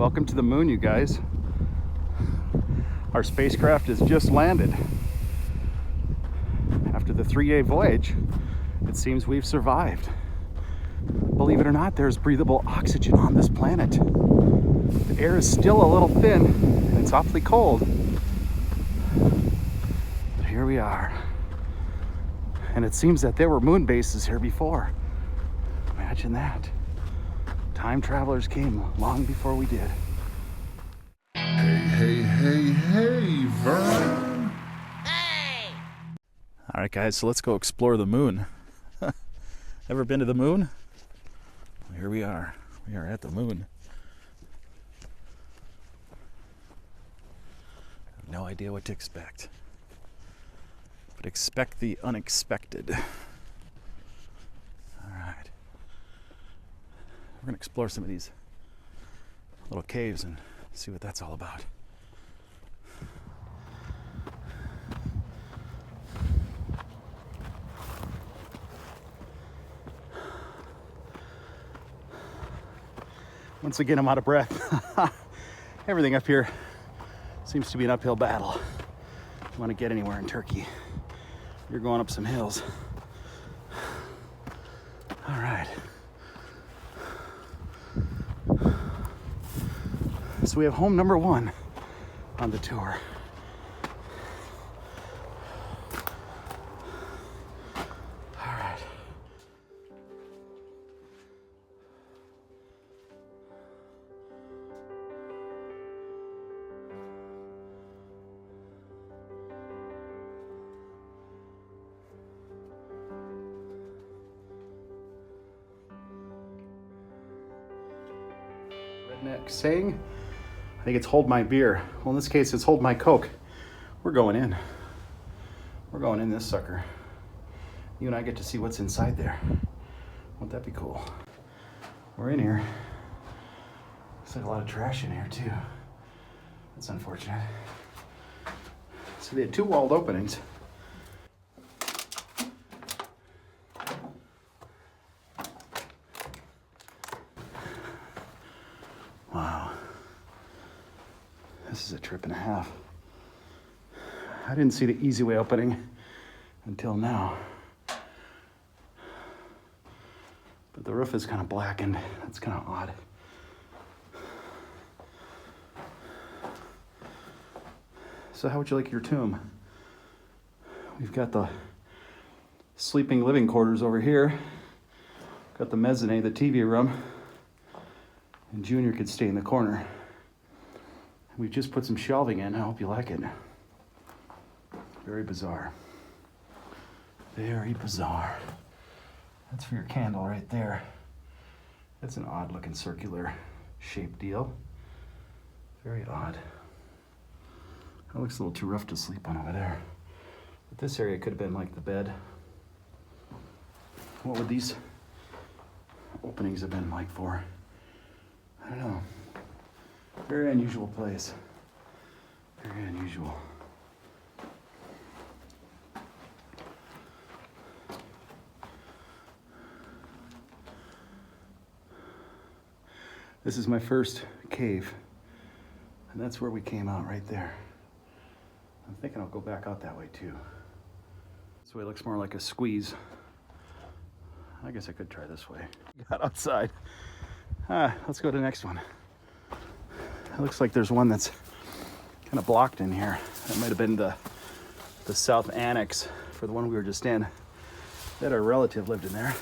Welcome to the moon, you guys. Our spacecraft has just landed. After the 3-day voyage, it seems we've survived. Believe it or not, there's breathable oxygen on this planet. The air is still a little thin and it's awfully cold. But here we are. And it seems that there were moon bases here before. Imagine that. Time travelers came long before we did. Hey, Vern. Hey! All right, guys, so let's go explore the moon. Ever been to the moon? Well, here we are. We are at the moon. I have no idea what to expect. But expect the unexpected. All right. We're going to explore some of these little caves and see what that's all about. Once again, I'm out of breath. Everything up here seems to be an uphill battle. If you want to get anywhere in Turkey, you're going up some hills. All right. So we have home number 1 on the tour. All right. Redneck saying, I think it's hold my beer. Well, in this case, it's hold my Coke. We're going in. We're going in this sucker. You and I get to see what's inside there. Won't that be cool? We're in here. Looks like a lot of trash in here too. That's unfortunate. So they had 2 walled openings. Wow. This is a trip and a half. I didn't see the easy way opening until now. But the roof is kind of blackened. That's kind of odd. So how would you like your tomb? We've got the sleeping living quarters over here. Got the mezzanine, the TV room. And Junior could stay in the corner. We just put some shelving in. I hope you like it. Very bizarre. Very bizarre. That's for your candle right there. That's an odd looking circular shaped deal. Very odd. That looks a little too rough to sleep on over there. But this area could have been like the bed. What would these openings have been like for? I don't know. Very unusual place. Very unusual. This is my first cave. And that's where we came out, right there. I'm thinking I'll go back out that way too. This way looks more like a squeeze. I guess I could try this way. Got outside. Let's go to the next one. It looks like there's one that's kind of blocked in here. That might have been the south annex for the one we were just in. That our relative lived in there.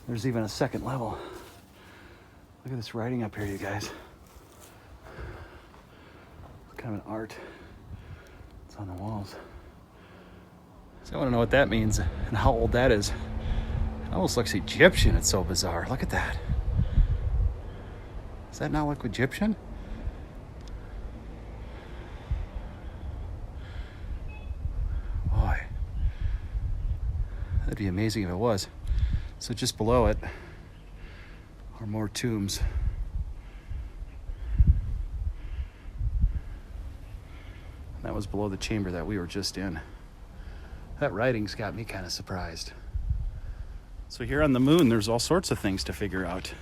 There's even a second level. Look at this writing up here, you guys. It's kind of an art. It's on the walls. So I want to know what that means and how old that is. It almost looks Egyptian. It's so bizarre. Look at that. Does that not look Egyptian? Boy. That'd be amazing if it was. So just below it are more tombs. That was below the chamber that we were just in. That writing's got me kind of surprised. So here on the moon, there's all sorts of things to figure out.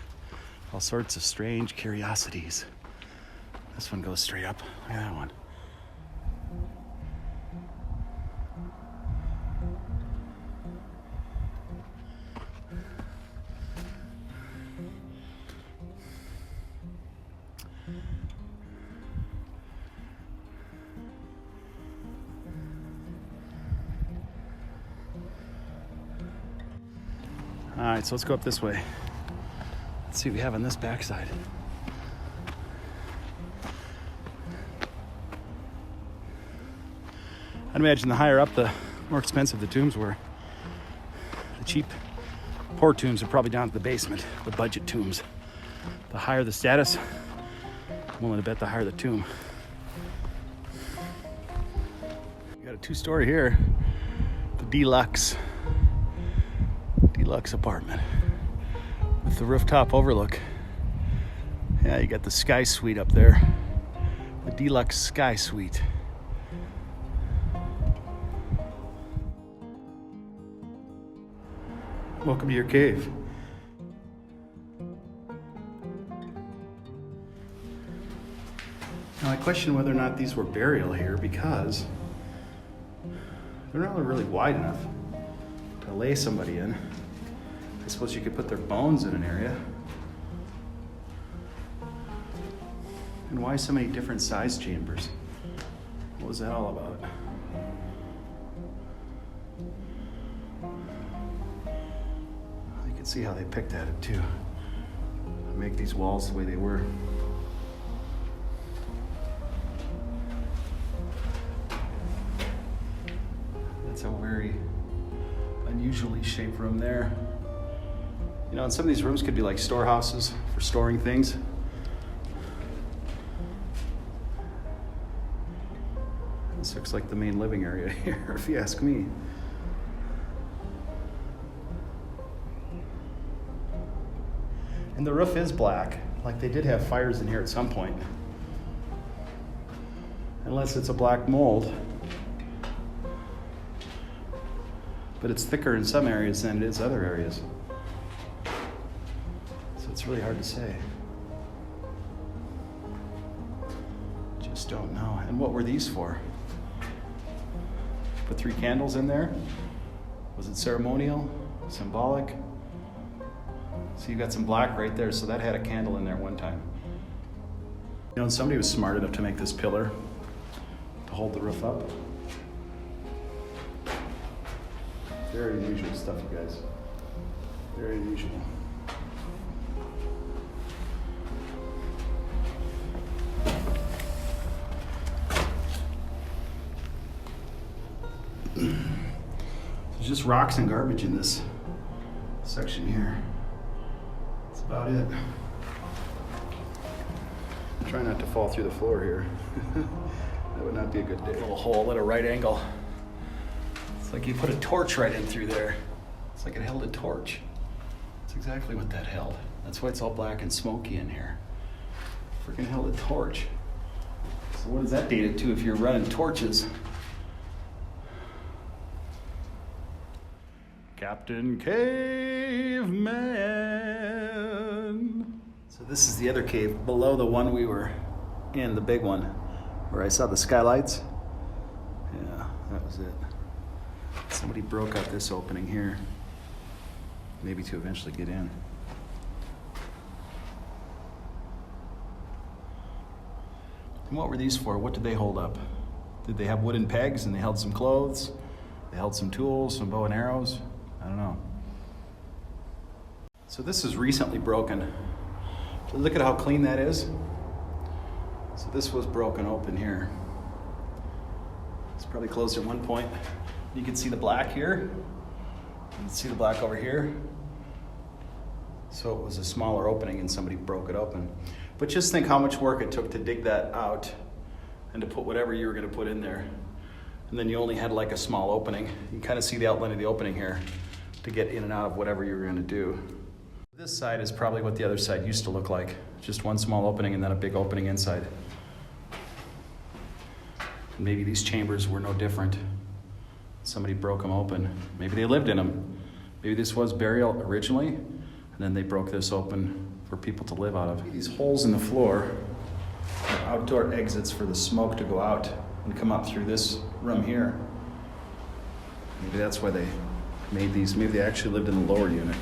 All sorts of strange curiosities. This one goes straight up. Look at that one. All right, so let's go up this way. Let's see what we have on this backside. I'd imagine the higher up, the more expensive the tombs were. The cheap, poor tombs are probably down at the basement, the budget tombs. The higher the status, I'm willing to bet the higher the tomb. We got a 2-story here, the deluxe apartment with the rooftop overlook. Yeah, you got the sky suite up there, the deluxe sky suite. Welcome to your cave. Now I question whether or not these were burial here because they're not really wide enough to lay somebody in. I suppose you could put their bones in an area. And why so many different size chambers? What was that all about? You can see how they picked at it too. To make these walls the way they were. That's a very unusually shaped room there. You know, and some of these rooms could be like storehouses for storing things. This looks like the main living area here, if you ask me. And the roof is black, like they did have fires in here at some point. Unless it's a black mold. But it's thicker in some areas than it is other areas. So it's really hard to say. Just don't know. And what were these for? Put 3 candles in there? Was it ceremonial? Symbolic? So you got some black right there, so that had a candle in there one time. You know, and somebody was smart enough to make this pillar to hold the roof up. Very unusual stuff, you guys. Very unusual. There's just rocks and garbage in this section here. That's about it. Try not to fall through the floor here. That would not be a good day. A little hole at a right angle. It's like you put a torch right in through there. It's like it held a torch. That's exactly what that held. That's why it's all black and smoky in here. Freaking held a torch. So what does that date it to if you're running torches? Captain Caveman. So this is the other cave below the one we were in, the big one, where I saw the skylights. Yeah, that was it. Somebody broke out this opening here, maybe to eventually get in. And what were these for? What did they hold up? Did they have wooden pegs and they held some clothes? They held some tools, some bow and arrows? I don't know. So this is recently broken. Look at how clean that is. So this was broken open here. It's probably closed at one point. You can see the black here. You can see the black over here. So it was a smaller opening and somebody broke it open. But just think how much work it took to dig that out and to put whatever you were going to put in there. And then you only had like a small opening. You can kind of see the outline of the opening here to get in and out of whatever you were going to do. This side is probably what the other side used to look like. Just one small opening and then a big opening inside. And maybe these chambers were no different. Somebody broke them open. Maybe they lived in them. Maybe this was burial originally, and then they broke this open for people to live out of. These holes in the floor are outdoor exits for the smoke to go out and come up through this room here. Maybe that's why they made these. Maybe they actually lived in the lower unit.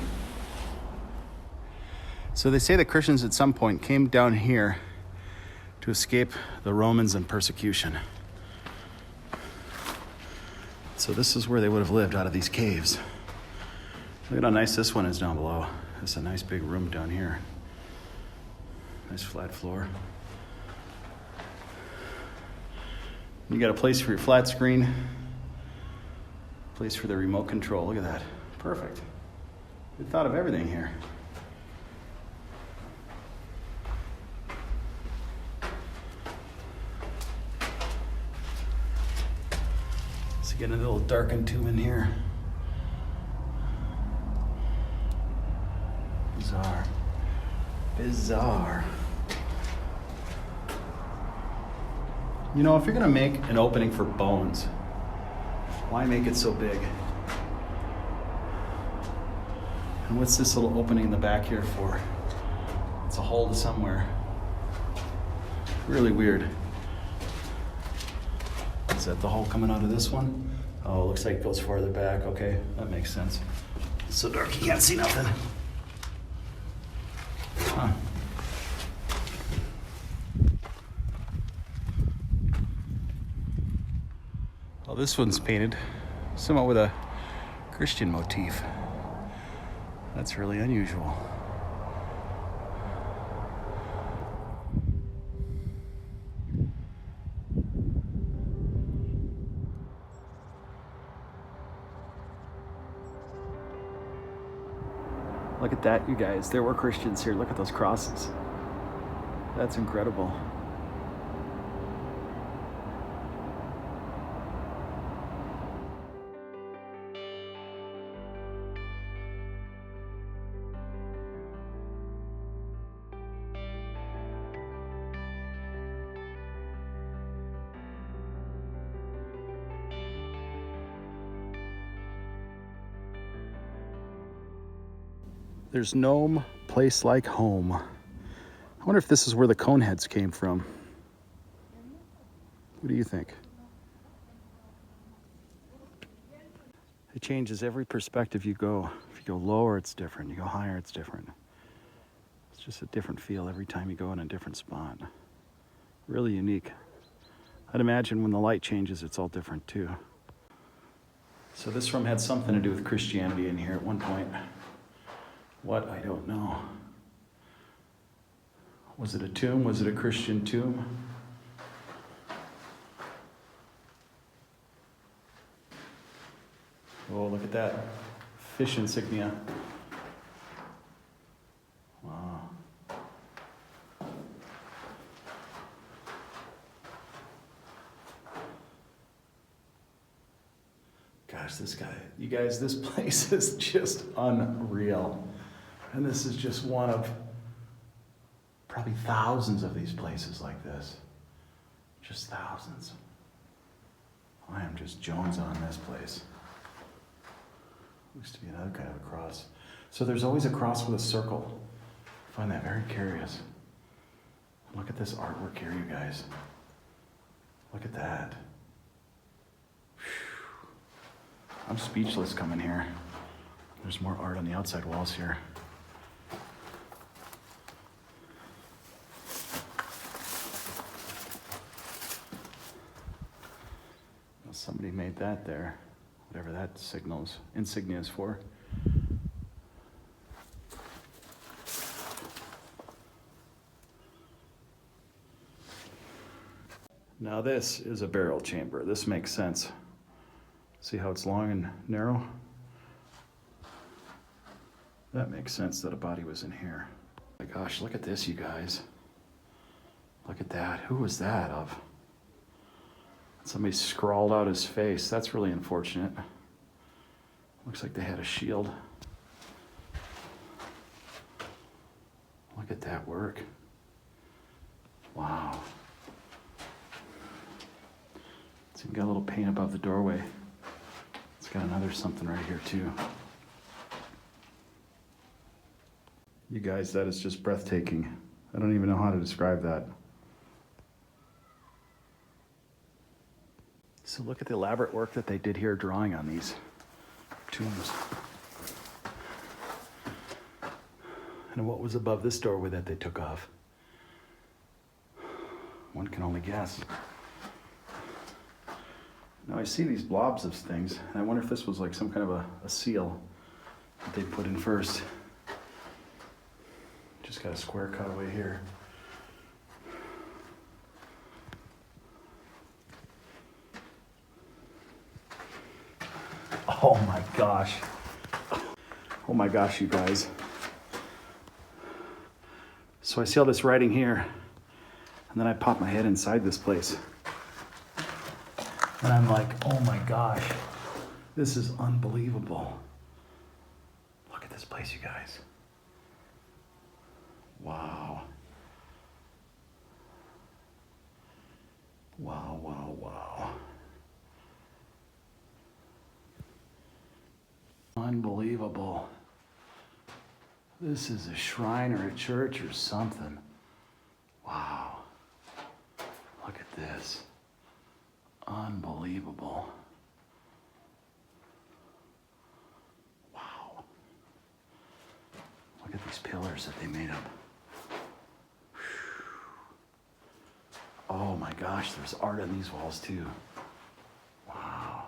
So they say that Christians at some point came down here to escape the Romans and persecution. So this is where they would have lived, out of these caves. Look at how nice this one is down below. It's a nice big room down here. Nice flat floor. You got a place for your flat screen, place for the remote control. Look at that. Perfect. They thought of everything here. Let's get a little darkened tomb in here. Bizarre. Bizarre. You know, if you're gonna make an opening for bones, why make it so big? And what's this little opening in the back here for? It's a hole to somewhere. Really weird. Is that the hole coming out of this one? Oh, it looks like it goes farther back. Okay, that makes sense. It's so dark you can't see nothing. Huh. Well, this one's painted somewhat with a Christian motif. That's really unusual. Look at that, you guys. There were Christians here. Look at those crosses. That's incredible. There's no place like home. I wonder if this is where the cone heads came from. What do you think? It changes every perspective you go. If you go lower, it's different. You go higher, it's different. It's just a different feel every time you go in a different spot. Really unique. I'd imagine when the light changes, it's all different too. So this room had something to do with Christianity in here at one point. What? I don't know. Was it a tomb? Was it a Christian tomb? Oh, look at that. Fish insignia. Wow. Gosh, you guys, this place is just unreal. And this is just one of probably thousands of these places like this. Just thousands. I am just Jones on this place. Looks to be another kind of a cross. So there's always a cross with a circle. I find that very curious. Look at this artwork here, you guys. Look at that. Whew. I'm speechless coming here. There's more art on the outside walls here. Somebody made that there, whatever that insignia is for. Now this is a burial chamber. This makes sense. See how it's long and narrow? That makes sense that a body was in here. My gosh, look at this, you guys. Look at that. Who was that of? Somebody scrawled out his face. That's really unfortunate. Looks like they had a shield. Look at that work. Wow. It's even got a little paint above the doorway. It's got another something right here too. You guys, that is just breathtaking. I don't even know how to describe that. So look at the elaborate work that they did here drawing on these tombs. And what was above this doorway that they took off? One can only guess. Now I see these blobs of things, and I wonder if this was like some kind of a seal that they put in first. Just got a square cutaway here. Oh my gosh. Oh my gosh, you guys. So I see all this writing here, and then I pop my head inside this place. And I'm like, oh my gosh, this is unbelievable. Look at this place, you guys. Wow. Wow, wow, wow. Unbelievable. This is a shrine or a church or something. Wow. Look at this. Unbelievable. Wow. Look at these pillars that they made up. Oh my gosh, there's art on these walls too. Wow.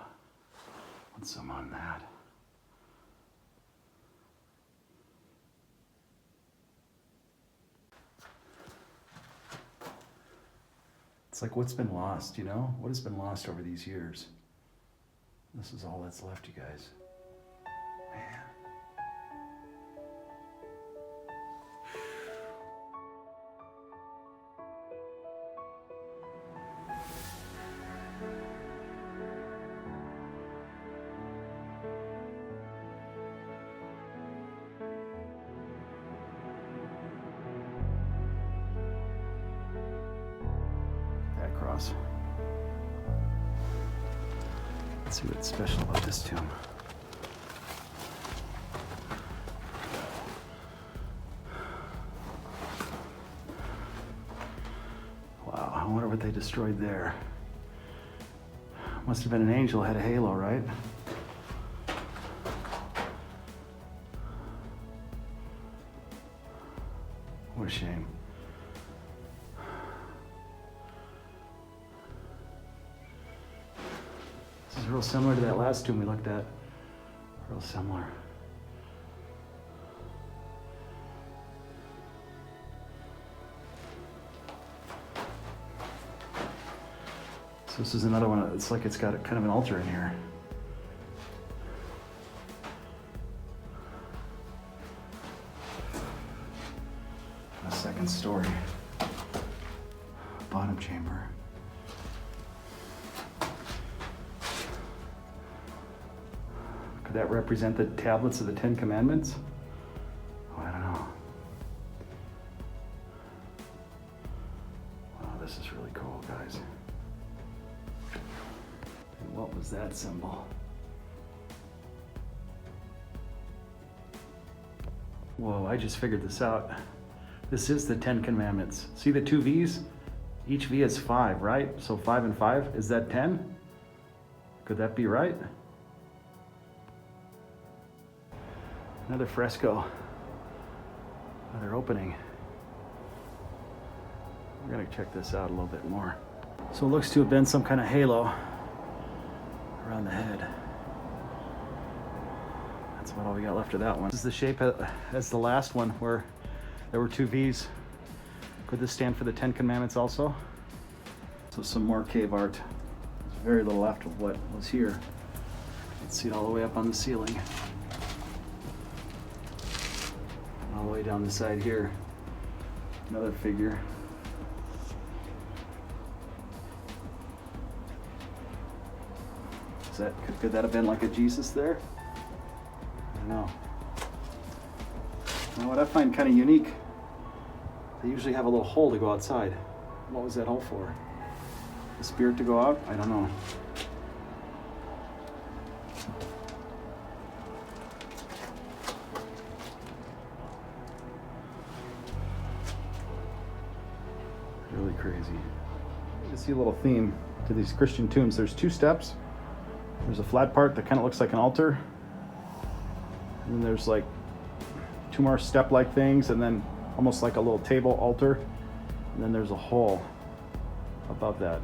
Let's zoom on that. It's like what's been lost, you know? What has been lost over these years? This is all that's left, you guys. Man. That cross. Let's see what's special about this tomb. Wow, I wonder what they destroyed there. Must have been an angel, had a halo, right? What a shame. This is real similar to that last tomb we looked at. Real similar. So this is another one. It's like it's got a, kind of an altar in here. A second story. Bottom chamber. Could that represent the tablets of the Ten Commandments? Oh, I don't know. Wow, this is really cool, guys. And what was that symbol? Whoa, I just figured this out. This is the Ten Commandments. See the two V's? Each V is 5, right? So 5 and 5, is that 10? Could that be right? Another fresco. Another opening. We're gonna check this out a little bit more. So it looks to have been some kind of halo around the head. That's about all we got left of that one. This is the shape as the last one where there were two V's. Could this stand for the Ten Commandments also? So some more cave art. There's very little left of what was here. Let's see it all the way up on the ceiling. All the way down the side here. Another figure. Is that, could that have been like a Jesus there? I don't know. Now what I find kind of unique, they usually have a little hole to go outside. What was that hole for? The spirit to go out? I don't know. really crazy. You see a little theme to these Christian tombs. There's 2 steps. There's a flat part that kind of looks like an altar. And then there's like 2 more step-like things, and then almost like a little table altar. And then there's a hole above that.